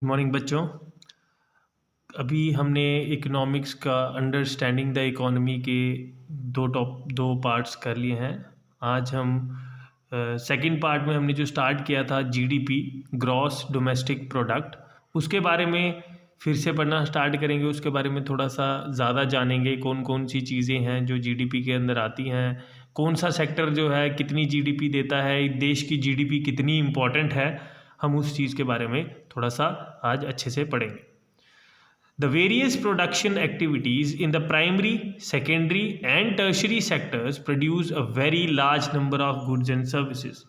Morning बच्चों। अभी हमने इकोनॉमिक्स का अंडरस्टैंडिंग द इकोनॉमी के दो पार्ट्स कर लिए हैं। आज हम सेकंड पार्ट में हमने जो स्टार्ट किया था जीडीपी, ग्रॉस डोमेस्टिक प्रोडक्ट, उसके बारे में फिर से पढ़ना स्टार्ट करेंगे। उसके बारे में थोड़ा सा ज़्यादा जानेंगे, कौन कौन सी चीज़ें हैं जो जीडीपी के अंदर आती हैं, कौन सा सेक्टर जो है कितनी जीडीपी देता है, एक देश की जीडीपी कितनी इम्पॉर्टेंट है। हम उस चीज़ के बारे में थोड़ा सा आज अच्छे से पढ़ेंगे। The various production activities in the primary, secondary and tertiary sectors produce a very large number of goods and services.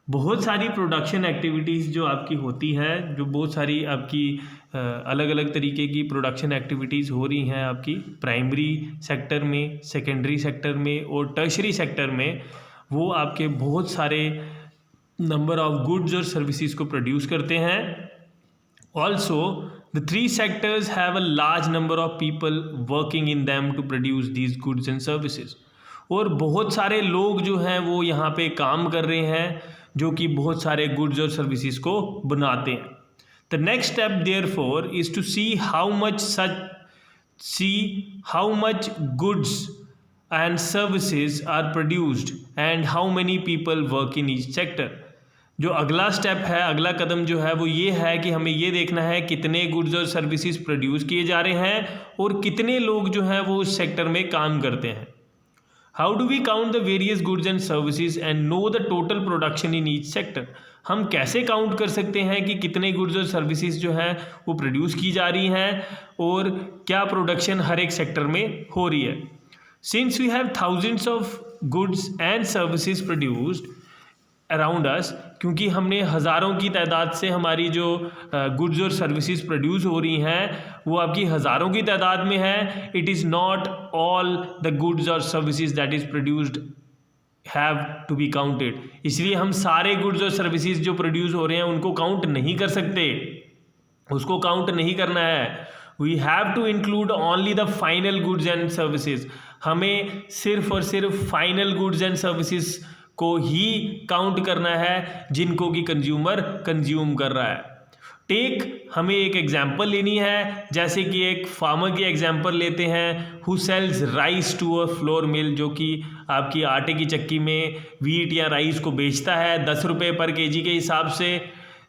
बहुत सारी प्रोडक्शन एक्टिविटीज़ जो आपकी होती हैं, जो बहुत सारी आपकी अलग अलग तरीके की प्रोडक्शन एक्टिविटीज़ हो रही हैं आपकी प्राइमरी सेक्टर में, सेकेंडरी सेक्टर में और टर्शरी सेक्टर में, वो आपके बहुत सारे नंबर ऑफ गुड्स और सर्विसेज को प्रोड्यूस करते हैं। Also, the three sectors have a large number of people working in them to produce these goods and services. और बहुत सारे लोग जो हैं वो यहाँ पे काम कर रहे हैं, जो कि बहुत सारे गुड्स और सर्विसेज को बनाते हैं। The next step therefore is to see how much goods and services are produced and how many people work in each sector. जो अगला स्टेप है, अगला कदम जो है वो ये है कि हमें ये देखना है कितने गुड्स और सर्विसेज प्रोड्यूस किए जा रहे हैं और कितने लोग जो हैं वो उस सेक्टर में काम करते हैं। How do we count the various goods and services and know the total production in each sector. हम कैसे काउंट कर सकते हैं कि कितने गुड्स और सर्विसेज जो हैं वो प्रोड्यूस की जा रही हैं और क्या प्रोडक्शन हर एक सेक्टर में हो रही है। Since we have thousands of goods and services produced around us, क्योंकि हमने हज़ारों की तादाद से हमारी जो गुड्स और सर्विसेज प्रोड्यूस हो रही हैं वो आपकी हज़ारों की तादाद में है। It is not all the goods और services that is produced have to be counted. इसलिए हम सारे गुड्स और सर्विसेज जो प्रोड्यूस हो रहे हैं उनको काउंट नहीं कर सकते, उसको काउंट नहीं करना है। We have to include only the final goods and services. हमें सिर्फ और सिर्फ फाइनल गुड्स एंड सर्विसेज को ही काउंट करना है जिनको कि कंज्यूमर कंज्यूम कर रहा है। हमें एक एग्जांपल लेनी है, जैसे कि एक फार्मर की एग्जांपल लेते हैं who sells rice to a flour mill, जो कि आपकी आटे की चक्की में वीट या राइस को बेचता है 10 रुपये पर केजी के हिसाब से।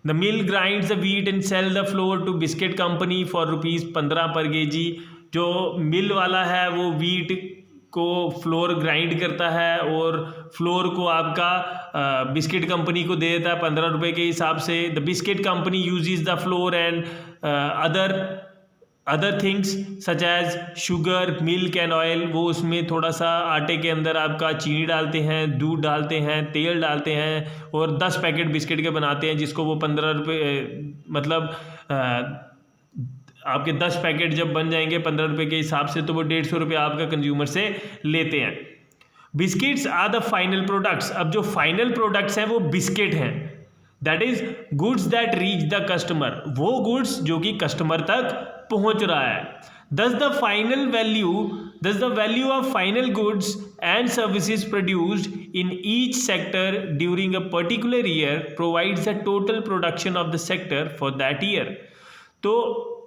The mill grinds the wheat and sell the flour to biscuit company for ₹15 per KG. जो मिल वाला है वो वीट को फ्लोर ग्राइंड करता है और फ्लोर को आपका बिस्किट कंपनी को दे देता है 15 रुपये के हिसाब से। The biscuit company uses the flour and other things such as sugar, milk and oil. वो उसमें थोड़ा सा आटे के अंदर आपका चीनी डालते हैं, दूध डालते हैं, तेल डालते हैं और 10 पैकेट बिस्किट के बनाते हैं, जिसको वो 15 रुपये मतलब आपके 10 पैकेट जब बन जाएंगे 15 रुपये के हिसाब से, तो वो 150 रुपये आपका कंज्यूमर से लेते हैं। Biscuits are the final products. अब जो फाइनल प्रोडक्ट्स हैं वो बिस्किट हैं, that is goods that reach the customer, वो गुड्स जो कि कस्टमर तक पहुंच रहा है। Thus the value of final goods and services produced in each sector during a particular year provides the total production of the sector for that year. तो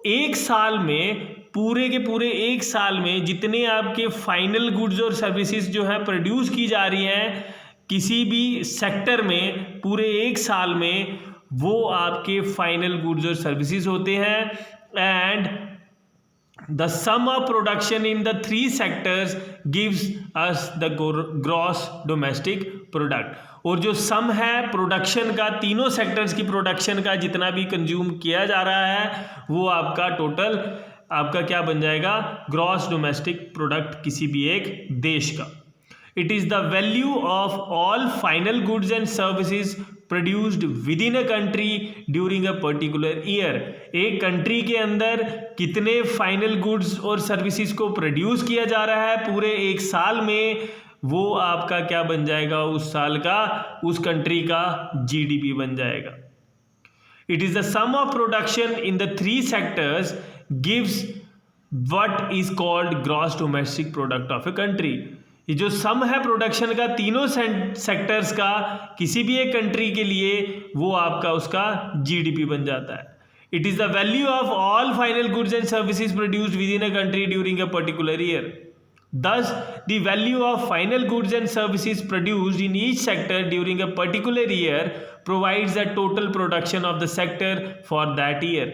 एक साल में, पूरे के पूरे एक साल में जितने आपके फाइनल गुड्स और सर्विसेज जो है प्रोड्यूस की जा रही हैं किसी भी सेक्टर में पूरे एक साल में, वो आपके फाइनल गुड्स और सर्विसेज होते हैं। And the sum of production in the 3 sectors gives us the gross domestic product. और जो सम है प्रोडक्शन का, तीनों सेक्टर्स की प्रोडक्शन का जितना भी कंज्यूम किया जा रहा है वो आपका टोटल आपका क्या बन जाएगा, ग्रॉस डोमेस्टिक प्रोडक्ट किसी भी एक देश का। It is the value of all final goods and services produced with in a country during a particular year. एक कंट्री के अंदर कितने फाइनल गुड्स और सर्विसेज को प्रोड्यूस किया जा रहा है पूरे एक साल में, वो आपका क्या बन जाएगा, उस साल का, उस कंट्री का जीडीपी बन जाएगा। It is the sum of production in the 3 sectors gives what is called gross domestic product of a country. ये जो सम है प्रोडक्शन का तीनों सेक्टर्स का किसी भी एक कंट्री के लिए, वो आपका उसका जीडीपी बन जाता है। It is the value of all final goods and services produced within a country during a particular year. Thus, the value of final goods and services produced in each sector during a particular year provides the total production of the sector for that year.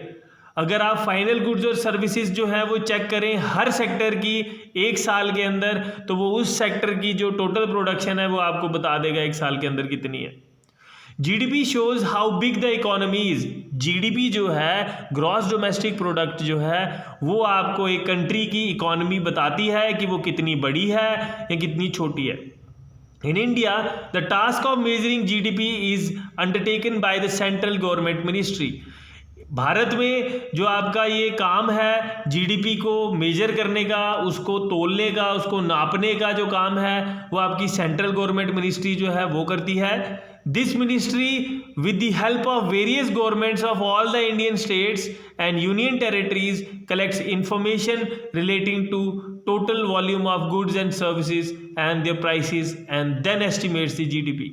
अगर आप final goods और services जो है वो check करें हर sector की एक साल के अंदर, तो वो उस सेक्टर की जो टोटल प्रोडक्शन है वो आपको बता देगा एक साल के अंदर कितनी है. GDP shows how big the economy is. GDP जो है, ग्रॉस डोमेस्टिक प्रोडक्ट जो है, वो आपको एक कंट्री की इकोनॉमी बताती है कि वो कितनी बड़ी है या कितनी छोटी है. In India, the task of measuring GDP is undertaken by the central government ministry. Bharat में जो आपका ये काम है जीडीपी को मेजर करने का, उसको तोलने का, उसको नापने का जो काम है वो आपकी सेंट्रल गवर्नमेंट मिनिस्ट्री जो है वो करती है. This ministry with the help of various governments of all the Indian states and union territories collects information relating to total volume of goods and services and their prices and then estimates the GDP.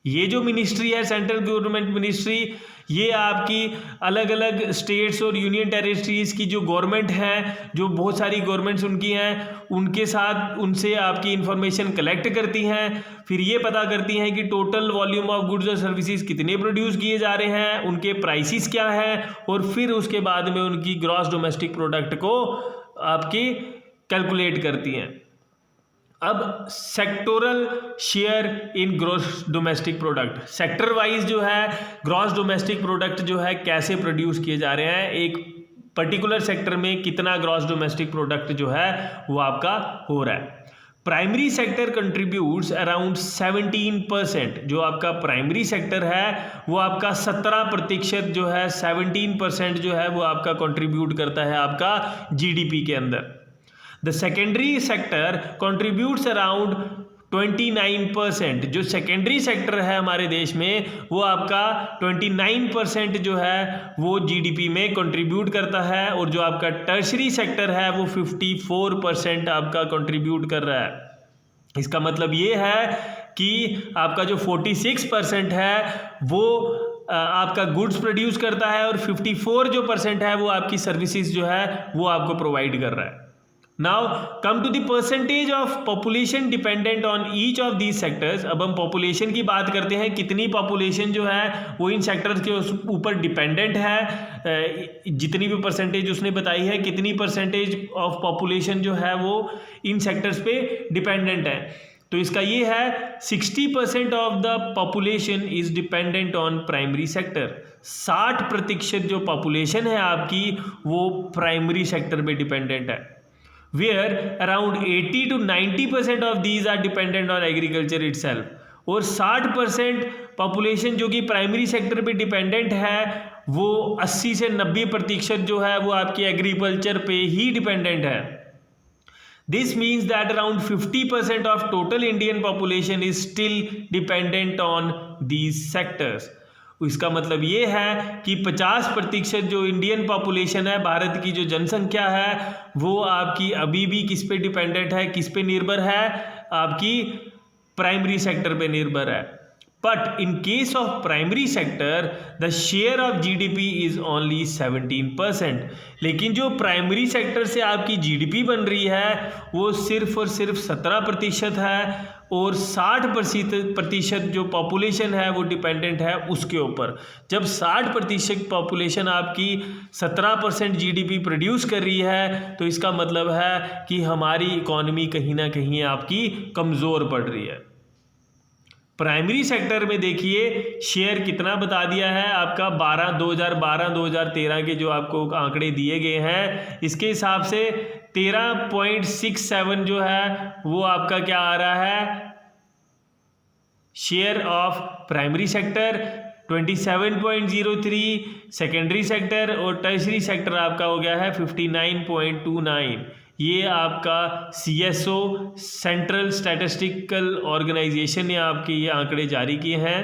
ये जो ministry है central government ministry, ये आपकी अलग अलग states और union territories की जो गवर्नमेंट हैं, जो बहुत सारी गवर्नमेंट्स उनकी हैं, उनके साथ उनसे आपकी इंफॉर्मेशन कलेक्ट करती हैं. फिर ये पता करती हैं कि टोटल वॉल्यूम ऑफ गुड्स और सर्विसेज कितने प्रोड्यूस किए जा रहे हैं, उनके प्राइसेस क्या हैं, और फिर उसके बाद में उनकी ग्रॉस डोमेस्टिक प्रोडक्ट को आपकी कैलकुलेट करती हैं. अब sectoral share in gross domestic product, sector wise जो है ग्रॉस डोमेस्टिक प्रोडक्ट जो है कैसे प्रोड्यूस किए जा रहे हैं, एक पर्टिकुलर सेक्टर में कितना ग्रॉस डोमेस्टिक प्रोडक्ट जो है वो आपका हो रहा है. Primary sector contributes around 17%. जो आपका प्राइमरी सेक्टर है वो आपका 17% जो है, 17% जो है वो आपका कंट्रीब्यूट करता है आपका जीडीपी के अंदर. The secondary sector contributes around 29%. जो सेकेंडरी सेक्टर है हमारे देश में वो आपका 29% जो है वो जीडीपी में कंट्रीब्यूट करता है, और जो आपका टर्शरी सेक्टर है वो 54% आपका कंट्रीब्यूट कर रहा है. इसका मतलब ये है कि आपका जो 46% है वो आपका गुड्स प्रोड्यूस करता है, और 54 जो % है वो आपकी सर्विसेज जो है वो आपको प्रोवाइड कर रहा है. Now come to the percentage of population dependent on each of these sectors. अब हम population की बात करते हैं, कितनी population जो है वो इन sectors के ऊपर डिपेंडेंट है. जितनी भी परसेंटेज उसने बताई है, कितनी परसेंटेज ऑफ population जो है वो इन sectors पे डिपेंडेंट है. तो इसका ये है 60% of the population is dependent on primary sector. 60% जो पॉपुलेशन है आपकी वो प्राइमरी सेक्टर पे डिपेंडेंट है. Where around 80 to 90% of these are dependent on agriculture itself. और 60% पॉपुलेशन जो कि प्राइमरी सेक्टर पे डिपेंडेंट है वो 80 से 90% जो है वो आपकी एग्रीकल्चर पे ही डिपेंडेंट है. This means that around 50% of total Indian population is still dependent on these sectors. इसका मतलब ये है कि 50% जो इंडियन पॉपुलेशन है, भारत की जो जनसंख्या है, वो आपकी अभी भी किस पे डिपेंडेंट है, किस पे निर्भर है, आपकी प्राइमरी सेक्टर पे निर्भर है. But in case of primary sector the share of GDP is only 17%. लेकिन जो प्राइमरी सेक्टर से आपकी जीडीपी बन रही है वो सिर्फ और सिर्फ 17% है, और 60% जो पॉपुलेशन है वो डिपेंडेंट है उसके ऊपर. जब 60% पॉपुलेशन आपकी 17% जीडीपी प्रोड्यूस कर रही है तो इसका मतलब है कि हमारी इकोनॉमी कहीं ना कहीं आपकी कमज़ोर पड़ रही है. प्राइमरी सेक्टर में देखिए शेयर कितना बता दिया है आपका, 2012-2013 के जो आपको आंकड़े दिए गए हैं इसके हिसाब से 13.67 जो है वो आपका क्या आ रहा है, share of primary sector 27.03, secondary sector और टर्शरी सेक्टर आपका हो गया है 59.29. ये आपका CSO सेंट्रल स्टैटिस्टिकल ऑर्गेनाइजेशन ने आपके ये आंकड़े जारी किए हैं.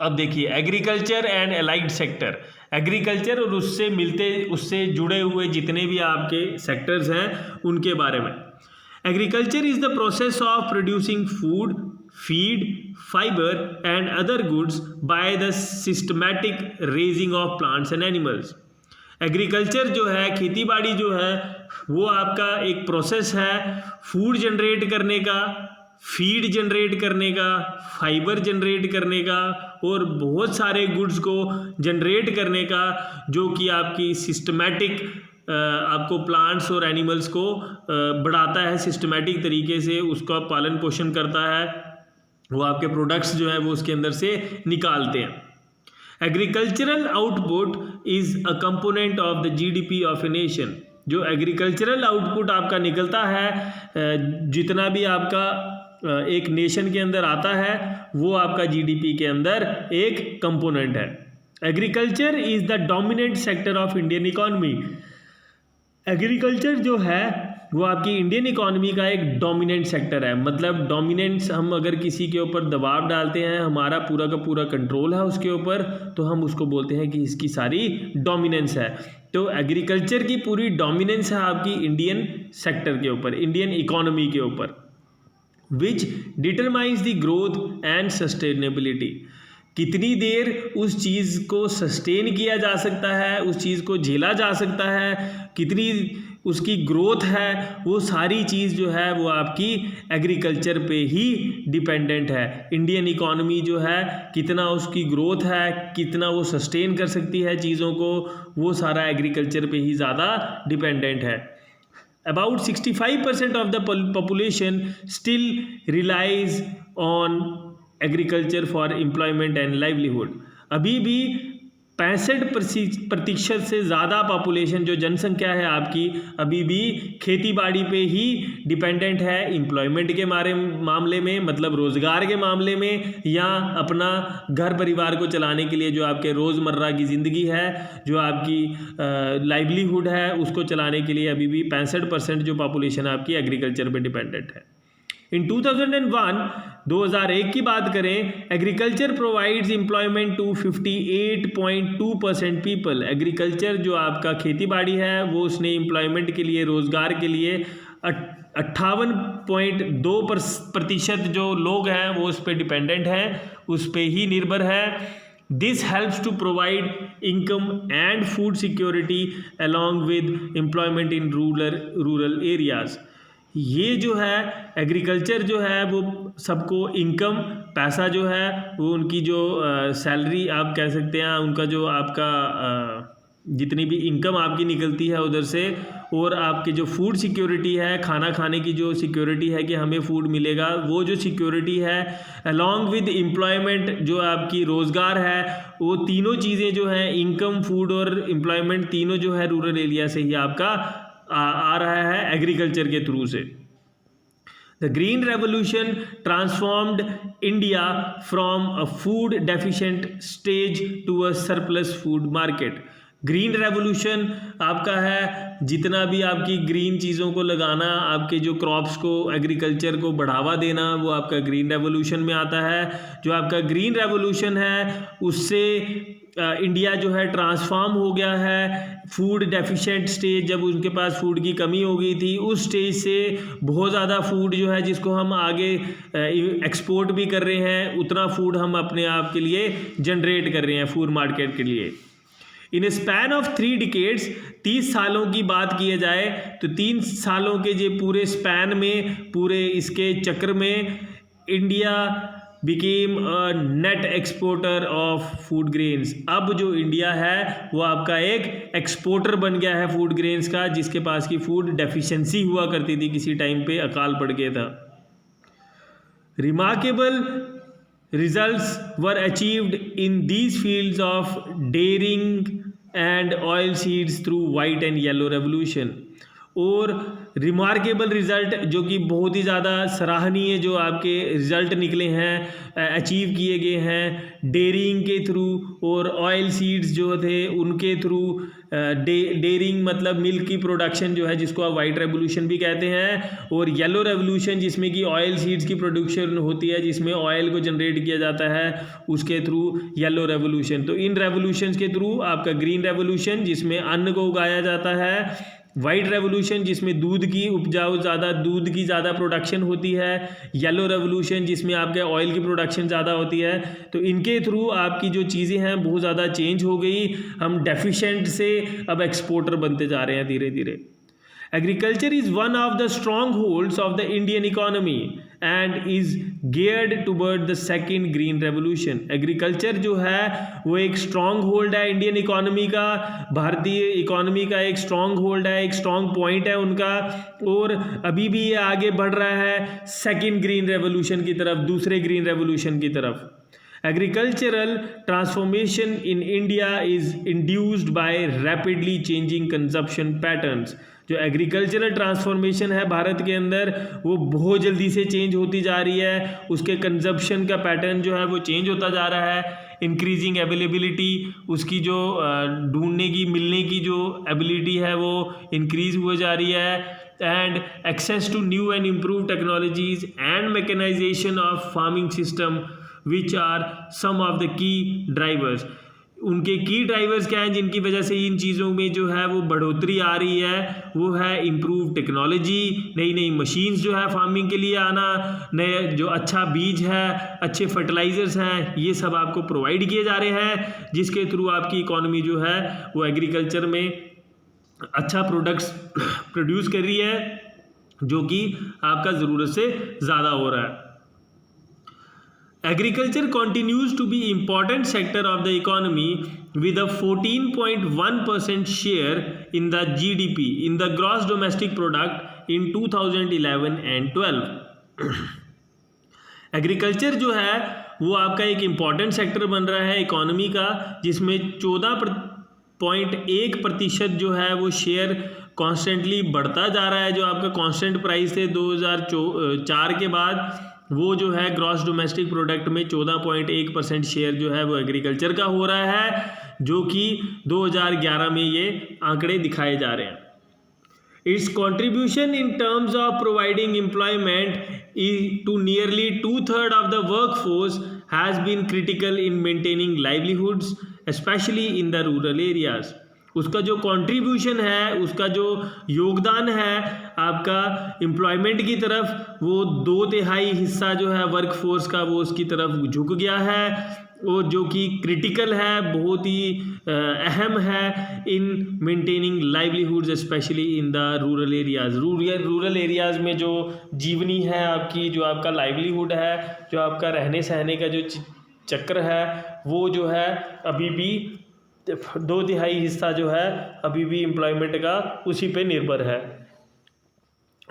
अब देखिए agriculture and allied sector, agriculture और उससे जुड़े हुए जितने भी आपके सेक्टर्स हैं उनके बारे में. Agriculture is the process of producing food feed, fiber and other goods by the systematic raising of plants and animals. Agriculture जो है, खेती बाड़ी जो है, वो आपका एक प्रोसेस है फूड जनरेट करने का, फीड जनरेट करने का, फाइबर जनरेट करने का और बहुत सारे गुड्स को जनरेट करने का, जो कि आपकी सिस्टमैटिक आपको प्लांट्स और एनिमल्स को बढ़ाता है, सिस्टमैटिक तरीके से उसका पालन पोषण करता है, वो आपके प्रोडक्ट्स जो है वो उसके अंदर से निकालते हैं. Agricultural output is a component of the GDP of a nation. जो एग्रीकल्चरल आउटपुट आपका निकलता है, जितना भी आपका एक नेशन के अंदर आता है, वो आपका जीडीपी के अंदर एक कंपोनेंट है. Agriculture is the dominant sector of Indian economy. Agriculture जो है वो आपकी इंडियन इकॉनमी का एक डोमिनेंट सेक्टर है. मतलब डोमिनेंस, हम अगर किसी के ऊपर दबाव डालते हैं, हमारा पूरा का पूरा कंट्रोल है उसके ऊपर, तो हम उसको बोलते हैं कि इसकी सारी डोमिनेंस है. तो एग्रीकल्चर की पूरी डोमिनेंस है आपकी इंडियन सेक्टर के ऊपर, इंडियन इकॉनमी के ऊपर, विच determines the growth and sustainability. कितनी देर उस चीज़ को सस्टेन किया जा सकता है, उस चीज़ को झेला जा सकता है, कितनी उसकी ग्रोथ है, वो सारी चीज़ जो है वो आपकी एग्रीकल्चर पे ही डिपेंडेंट है. इंडियन इकॉनमी जो है, कितना उसकी ग्रोथ है, कितना वो सस्टेन कर सकती है चीज़ों को, वो सारा एग्रीकल्चर पे ही ज़्यादा डिपेंडेंट है. About 65% of the population still relies on agriculture for employment and livelihood. अभी भी 65% से ज़्यादा पॉपुलेशन, जो जनसंख्या है आपकी, अभी भी खेती बाड़ी पे ही डिपेंडेंट है, एम्प्लॉयमेंट के मामले में, मतलब रोज़गार के मामले में, या अपना घर परिवार को चलाने के लिए, जो आपके रोज़मर्रा की ज़िंदगी है, जो आपकी लाइवलीहुड है, उसको चलाने के लिए अभी भी 65% जो पॉपुलेशन आपकी एग्रीकल्चर पे डिपेंडेंट है. इन 2001 की बात करें, agriculture provides employment to 58.2% people. Agriculture जो आपका खेती बाड़ी है, वो उसने एम्प्लॉयमेंट के लिए, रोज़गार के लिए 58.2% जो लोग हैं वो उस पर डिपेंडेंट हैं, उस पर ही निर्भर है. This helps to provide income and food security along with employment in rural areas. ये जो है एग्रीकल्चर जो है वो सबको इनकम, पैसा जो है वो, उनकी जो सैलरी आप कह सकते हैं, उनका जो आपका जितनी भी इनकम आपकी निकलती है उधर से, और आपकी जो फूड सिक्योरिटी है, खाना खाने की जो सिक्योरिटी है कि हमें फूड मिलेगा, वो जो सिक्योरिटी है, अलॉन्ग विद एम्प्लॉयमेंट जो आपकी रोज़गार है, वो तीनों चीज़ें जो हैं, इनकम, फूड और एम्प्लॉयमेंट, तीनों जो है रूरल एरिया से ही आपका आ रहा है एग्रीकल्चर के थ्रू से. The green revolution transformed India from a food deficient stage to a surplus food market. Green revolution आपका है, जितना भी आपकी ग्रीन चीज़ों को लगाना, आपके जो क्रॉप्स को, एग्रीकल्चर को बढ़ावा देना, वो आपका ग्रीन रेवोल्यूशन में आता है. जो आपका ग्रीन रेवोल्यूशन है, उससे इंडिया जो है ट्रांसफॉर्म हो गया है. फूड डेफिशिएंट स्टेज, जब उनके पास फूड की कमी हो गई थी, उस स्टेज से बहुत ज़्यादा फूड जो है, जिसको हम आगे एक्सपोर्ट भी कर रहे हैं, उतना फूड हम अपने आप के लिए जनरेट कर रहे हैं फूड मार्केट के लिए. इन ए स्पैन ऑफ 3 डिकेड्स, 30 सालों की बात किए जाए तो 3 सालों के जो पूरे स्पैन में, पूरे इसके चक्र में, India became a net exporter of food grains. अब जो इंडिया है वो आपका एक एक्सपोर्टर बन गया है फूड ग्रेन्स का, जिसके पास की फूड डेफिशिएंसी हुआ करती थी, किसी टाइम पे अकाल पड़ गया था. Remarkable results were achieved in these fields of dairying and oil seeds through white and yellow revolution. और रिमार्केबल रिज़ल्ट, जो कि बहुत ही ज़्यादा सराहनीय जो आपके रिज़ल्ट निकले हैं, अचीव किए गए हैं डेयरिंग के थ्रू, और ऑयल सीड्स जो थे उनके थ्रू. डेयरिंग मतलब मिल्क की प्रोडक्शन जो है, जिसको आप वाइट रेवोल्यूशन भी कहते हैं, और येलो रेवोल्यूशन जिसमें कि ऑयल सीड्स की प्रोडक्शन होती है, जिसमें ऑयल को जनरेट किया जाता है, उसके थ्रू येलो रेवोल्यूशन. तो इन रेवोल्यूशंस के थ्रू आपका ग्रीन रेवोल्यूशन, जिसमें अन्न को उगाया जाता है, वाइट रेवोल्यूशन जिसमें दूध की उपजाऊ ज़्यादा, दूध की ज़्यादा प्रोडक्शन होती है, येलो रेवोल्यूशन जिसमें आपके ऑयल की प्रोडक्शन ज़्यादा होती है। तो इनके थ्रू आपकी जो चीज़ें हैं बहुत ज़्यादा चेंज हो गई, हम डेफिशिएंट से अब एक्सपोर्टर बनते जा रहे हैं धीरे धीरे। Agriculture is one of the strongholds of the Indian economy and is geared toward the second green revolution. Agriculture जो है वो एक स्ट्रॉन्ग होल्ड है इंडियन इकोनॉमी का, भारतीय इकोनॉमी का एक स्ट्रॉन्ग होल्ड है, एक स्ट्रॉन्ग पॉइंट है उनका, और अभी भी ये आगे बढ़ रहा है सेकेंड ग्रीन रेवोल्यूशन की तरफ, दूसरे ग्रीन रेवोल्यूशन की तरफ। Agricultural transformation in India is induced by rapidly changing consumption patterns. जो एग्रीकल्चरल ट्रांसफॉर्मेशन है भारत के अंदर वो बहुत जल्दी से चेंज होती जा रही है, उसके कंजप्शन का पैटर्न जो है वो चेंज होता जा रहा है। इंक्रीजिंग अवेलेबिलिटी, उसकी जो ढूंढने की मिलने की जो एबिलिटी है वो इंक्रीज हुआ जा रही है, and access to new and improve technologies and mechanisation of farming system which are some of the key drivers. उनके की ड्राइवर्स क्या हैं जिनकी वजह से इन चीज़ों में जो है वो बढ़ोतरी आ रही है, वो है इम्प्रूव टेक्नोलॉजी, नई नई मशीन्स जो है फार्मिंग के लिए आना, नए जो अच्छा बीज है, अच्छे फर्टिलाइजर्स हैं, ये सब आपको प्रोवाइड किए जा रहे हैं, जिसके थ्रू आपकी इकोनॉमी जो है वो एग्रीकल्चर में अच्छा प्रोडक्ट्स प्रोड्यूस कर रही है, जो कि आपका ज़रूरत से ज़्यादा हो रहा है। Agriculture continues to be important sector of the economy with a 14.1% share in the GDP, in the gross domestic product in 2011 and 12. Agriculture जो है वो आपका एक इम्पॉर्टेंट सेक्टर बन रहा है इकोनॉमी का, जिसमें 14.1% जो है वो शेयर कॉन्स्टेंटली बढ़ता जा रहा है। जो आपका कांस्टेंट प्राइस थे 2004 के बाद, वो जो है ग्रॉस डोमेस्टिक प्रोडक्ट में 14.1% शेयर जो है वो एग्रीकल्चर का हो रहा है, जो कि 2011 में ये आंकड़े दिखाए जा रहे हैं। Its contribution in terms of providing employment to nearly 2/3 of the workforce has been critical in maintaining livelihoods specially in the rural areas. उसका जो कंट्रीब्यूशन है, उसका जो योगदान है आपका एम्प्लॉयमेंट की तरफ, वो 2/3 हिस्सा जो है वर्क फोर्स का वो उसकी तरफ झुक गया है, और जो कि क्रिटिकल है, बहुत ही अहम है इन maintaining livelihoods specially in the rural areas. Rural areas में जो जीवनी है आपकी, जो आपका लाइवलीहुड है, जो आपका रहने सहने का जो चक्र है, वो जो है अभी भी 2/3 हिस्सा जो है अभी भी एम्प्लॉयमेंट का उसी पे निर्भर है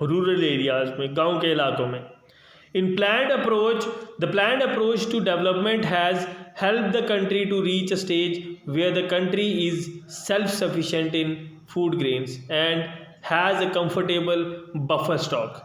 रूरल एरियाज़ में, गांव के इलाकों में। The planned approach to development has help the country to reach a stage where the country is self sufficient in food grains and has a comfortable buffer stock.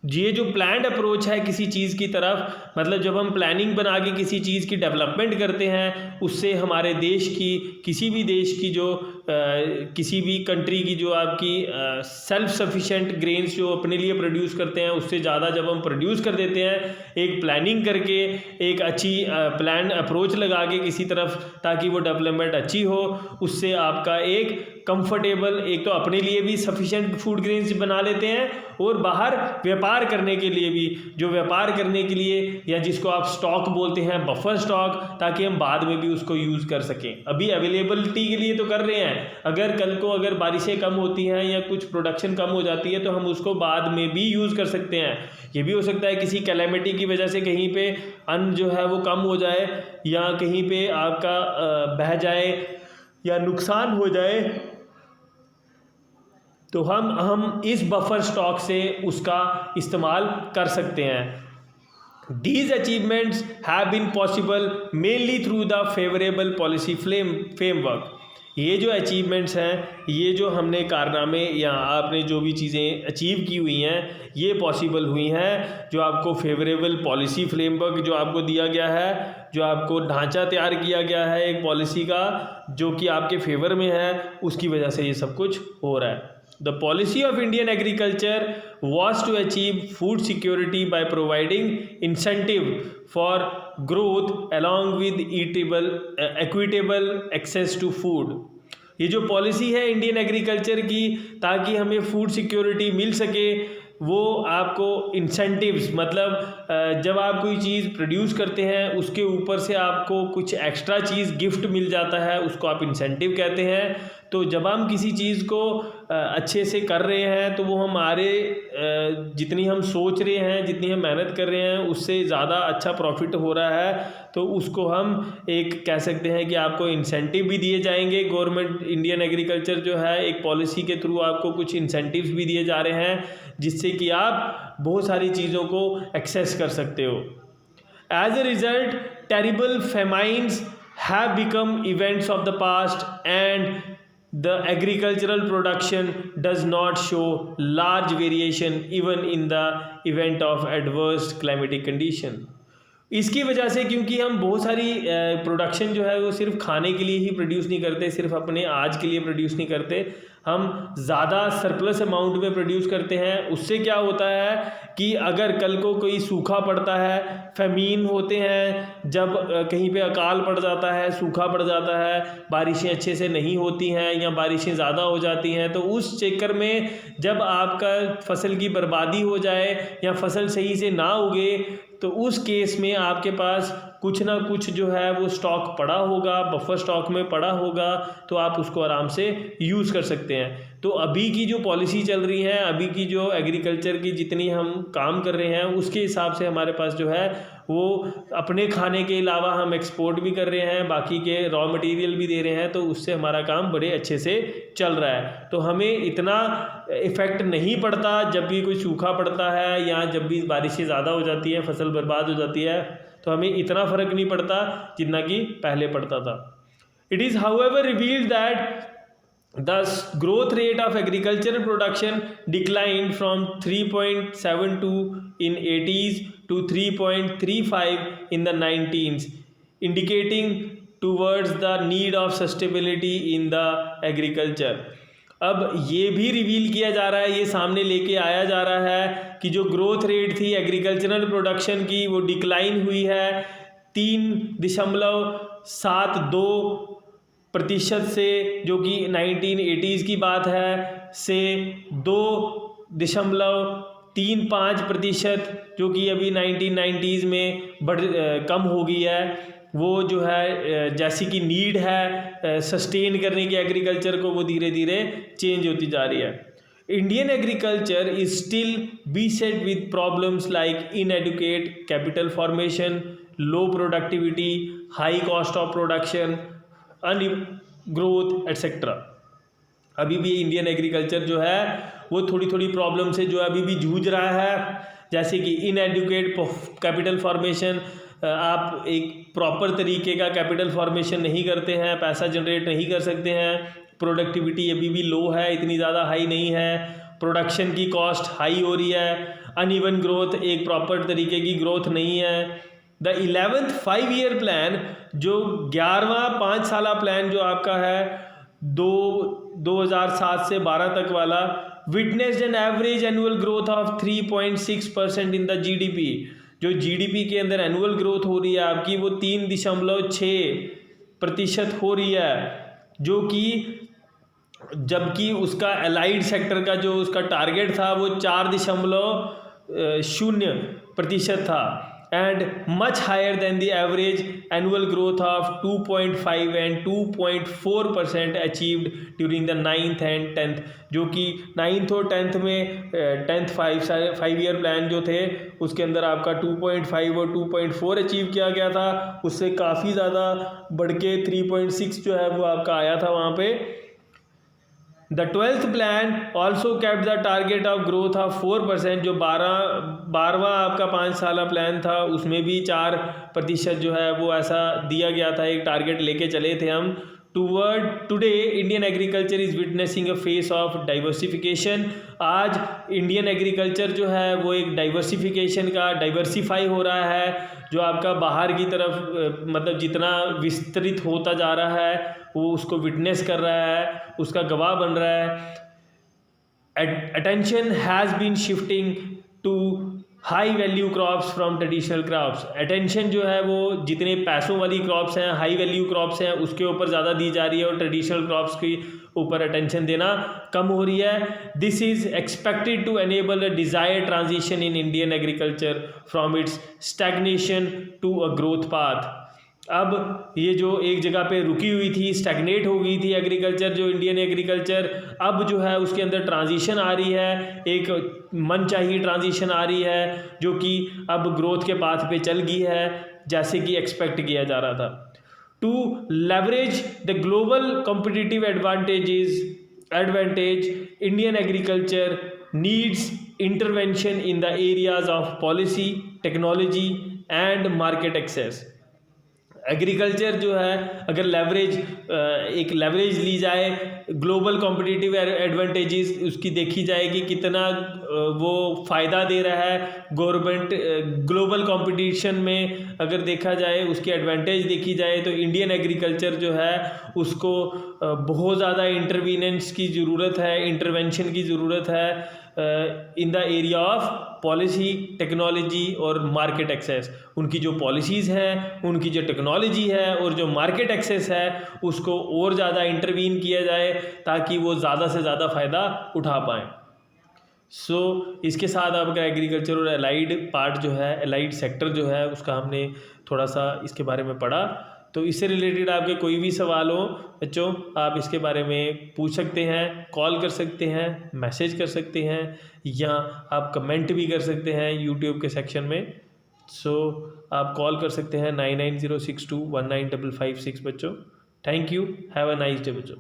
ये जो प्लान्ड अप्रोच है किसी चीज़ की तरफ, मतलब जब हम प्लानिंग बना के किसी चीज़ की डेवलपमेंट करते हैं, उससे हमारे देश की, किसी भी देश की जो किसी भी कंट्री की जो आपकी सेल्फ सफिशिएंट ग्रेन्स जो अपने लिए प्रोड्यूस करते हैं, उससे ज़्यादा जब हम प्रोड्यूस कर देते हैं एक प्लानिंग करके, एक अच्छी प्लान अप्रोच लगा के किसी तरफ, ताकि वो डेवलपमेंट अच्छी हो, उससे आपका एक कंफर्टेबल, एक तो अपने लिए भी सफिशिएंट फूड ग्रेन्स बना लेते हैं, और बाहर व्यापार करने के लिए भी, जो व्यापार करने के लिए, या जिसको आप स्टॉक बोलते हैं बफर स्टॉक, ताकि हम बाद में भी उसको यूज़ कर सकें। अभी अवेलेबिलिटी के लिए तो कर रहे हैं, अगर कल को अगर बारिशें कम होती हैं या कुछ प्रोडक्शन कम हो जाती है तो हम उसको बाद में भी यूज़ कर सकते हैं। ये भी हो सकता है किसी कैलेमिटी की वजह से कहीं पे अन्न जो है वो कम हो जाए, या कहीं पे आपका बह जाए या नुकसान हो जाए, तो हम इस बफर स्टॉक से उसका इस्तेमाल कर सकते हैं। These achievements have been possible mainly through the favorable policy framework। ये जो अचीवमेंट्स हैं, ये जो हमने कारनामे या आपने जो भी चीज़ें अचीव की हुई हैं, ये पॉसिबल हुई हैं जो आपको फेवरेबल पॉलिसी फ्रेमवर्क जो आपको दिया गया है, जो आपको ढांचा तैयार किया गया है एक पॉलिसी का जो कि आपके फेवर में है, उसकी वजह से ये सब कुछ हो रहा है। The policy of Indian agriculture was to achieve food security by providing incentive for growth along with equitable access to food. ये जो पॉलिसी है इंडियन एग्रीकल्चर की, ताकि हमें फूड सिक्योरिटी मिल सके, वो आपको इंसेंटिव्स, मतलब जब आप कोई चीज़ प्रोड्यूस करते हैं उसके ऊपर से आपको कुछ एक्स्ट्रा चीज़ गिफ्ट मिल जाता है, उसको आप इंसेंटिव कहते हैं। तो जब हम किसी चीज़ को अच्छे से कर रहे हैं तो वो हमारे जितनी हम सोच रहे हैं, जितनी हम मेहनत कर रहे हैं, उससे ज़्यादा अच्छा प्रॉफिट हो रहा है, तो उसको हम एक कह सकते हैं कि आपको इंसेंटिव भी दिए जाएंगे। गवर्नमेंट इंडियन एग्रीकल्चर जो है एक पॉलिसी के थ्रू आपको कुछ इंसेंटिव्स भी दिए जा रहे हैं, जिससे कि आप बहुत सारी चीज़ों को एक्सेस कर सकते हो। As a result, terrible famines have become events of the past, and the agricultural production does not show large variation even in the event of adverse climatic condition। इसकी वजह से, क्योंकि हम बहुत सारी प्रोडक्शन जो है वो सिर्फ खाने के लिए ही प्रोड्यूस नहीं करते, सिर्फ अपने आज के लिए प्रोड्यूस नहीं करते, हम ज़्यादा सरप्लस अमाउंट में प्रोड्यूस करते हैं। उससे क्या होता है कि अगर कल को कोई सूखा पड़ता है, फेमीन होते हैं, जब कहीं पे अकाल पड़ जाता है, सूखा पड़ जाता है, बारिशें अच्छे से नहीं होती हैं या बारिशें ज़्यादा हो जाती हैं, तो उस चक्कर में जब आपका फसल की बर्बादी हो जाए या फसल सही से ना उगे, तो उस केस में आपके पास कुछ ना कुछ जो है वो स्टॉक पड़ा होगा, बफर स्टॉक में पड़ा होगा, तो आप उसको आराम से यूज़ कर सकते हैं। तो अभी की जो पॉलिसी चल रही है, अभी की जो एग्रीकल्चर की जितनी हम काम कर रहे हैं, उसके हिसाब से हमारे पास जो है वो अपने खाने के अलावा हम एक्सपोर्ट भी कर रहे हैं, बाकी के रॉ मटेरियल भी दे रहे हैं, तो उससे हमारा काम बड़े अच्छे से चल रहा है। तो हमें इतना इफ़ेक्ट नहीं पड़ता जब भी कोई सूखा पड़ता है या जब भी बारिशें ज़्यादा हो जाती है, फसल बर्बाद हो जाती है, तो हमें इतना फ़र्क नहीं पड़ता जितना कि पहले पड़ता था। It is however revealed that the growth rate of agricultural production declined from 3.72 in 80s to 3.35 in the 19s, indicating towards the need of sustainability in the agriculture। अब ये भी रिवील किया जा रहा है, ये सामने लेके आया जा रहा है कि जो ग्रोथ रेट थी एग्रीकल्चरल प्रोडक्शन की, वो डिक्लाइन हुई है 3.72% से, जो कि 1980s की बात है, से 2.35%, जो कि अभी 1990s में कम हो गई है। वो जो है जैसी कि नीड है सस्टेन करने की एग्रीकल्चर को, वो धीरे धीरे चेंज होती जा रही है। Indian agriculture is still beset with problems like inadequate capital formation, low productivity, high cost of production, growth etcetera. अभी भी इंडियन एग्रीकल्चर जो है वो थोड़ी थोड़ी प्रॉब्लम से जो अभी भी जूझ रहा है, जैसे कि इनएडुकेट कैपिटल फॉर्मेशन, आप एक प्रॉपर तरीके का कैपिटल फॉर्मेशन नहीं करते हैं, पैसा जनरेट नहीं कर सकते हैं, प्रोडक्टिविटी अभी भी लो है, इतनी ज़्यादा हाई नहीं है, प्रोडक्शन की कॉस्ट हाई हो रही है, अनइवन ग्रोथ, एक प्रॉपर तरीके की ग्रोथ नहीं है। द 11th 5-year प्लान, जो 11वां 5 साला प्लान जो आपका है 2007 से 12 तक वाला, witnessed an average annual growth of 3.6% in the GDP. जो जीडीपी के अंदर एनुअल ग्रोथ हो रही है आपकी, वो 3.6% हो रही है, जो कि जबकि उसका एलाइड सेक्टर का जो उसका टारगेट था वो 4.0% था, and much higher than the average annual growth of 2.5 and 2.4% achieved during the 9th and 10th, जो कि 9th और 10th में 10th 5-year प्लान जो थे उसके अंदर आपका 2.5 और 2.4 अचीव किया गया था, उससे काफ़ी ज़्यादा बढ़ के 3.6 जो है वो आपका आया था वहाँ पे। The 12th plan also kept the target of growth of 4%, जो 12वां आपका 5 साला प्लान था, उसमें भी 4% जो है वो ऐसा दिया गया था, एक टारगेट लेके चले थे हम। Today Indian agriculture is witnessing a face of diversification. आज इंडियन एग्रीकल्चर जो है वो एक डाइवर्सिफाई हो रहा है, जो आपका बाहर की तरफ मतलब जितना विस्तृत होता जा रहा है वो उसको विटनेस कर रहा है, उसका गवाह बन रहा है। Attention has been shifting to high value crops from traditional crops, attention जो है वो जितने पैसों वाली क्रॉप्स हैं, हाई वैल्यू क्रॉप्स हैं, उसके ऊपर ज़्यादा दी जा रही है और ट्रेडिशनल क्रॉप्स की ऊपर अटेंशन देना कम हो रही है। This is expected to enable a desired transition in Indian agriculture from its stagnation to a growth path. अब ये जो एक जगह पे रुकी हुई थी, स्टैग्नेट हो गई थी एग्रीकल्चर, जो इंडियन एग्रीकल्चर, अब जो है उसके अंदर ट्रांजिशन आ रही है, एक मनचाही ट्रांजिशन आ रही है जो कि अब ग्रोथ के पाथ पे चल गई है जैसे कि एक्सपेक्ट किया जा रहा था। To leverage the global competitive advantage Indian agriculture needs intervention in the areas of policy, technology and market access. Agriculture जो है अगर एक लेवरेज ली जाए, ग्लोबल कॉम्पिटिटिव एडवांटेजेस उसकी देखी जाएगी, कितना वो फ़ायदा दे रहा है गवर्नमेंट ग्लोबल कंपटीशन में, अगर देखा जाए उसकी एडवांटेज देखी जाए तो इंडियन एग्रीकल्चर जो है उसको बहुत ज़्यादा इंटरवीनेंस की ज़रूरत है, इंटरवेंशन की ज़रूरत है in the area of policy, technology और मार्केट एक्सेस। उनकी जो पॉलिसीज़ हैं, उनकी जो टेक्नोलॉजी है और जो मार्केट एक्सेस है उसको और ज़्यादा इंटरवीन किया जाए ताकि वो ज़्यादा से ज़्यादा फ़ायदा उठा पाएँ। इसके साथ आपका एग्रीकल्चर और एलाइड पार्ट जो है, एलाइड सेक्टर जो है उसका हमने थोड़ा सा इसके बारे में पढ़ा। तो इससे रिलेटेड आपके कोई भी सवाल हो बच्चों, आप इसके बारे में पूछ सकते हैं, कॉल कर सकते हैं, मैसेज कर सकते हैं या आप कमेंट भी कर सकते हैं यूट्यूब के सेक्शन में। आप कॉल कर सकते हैं 9906219556 बच्चों। Thank you, have a nice day बच्चों।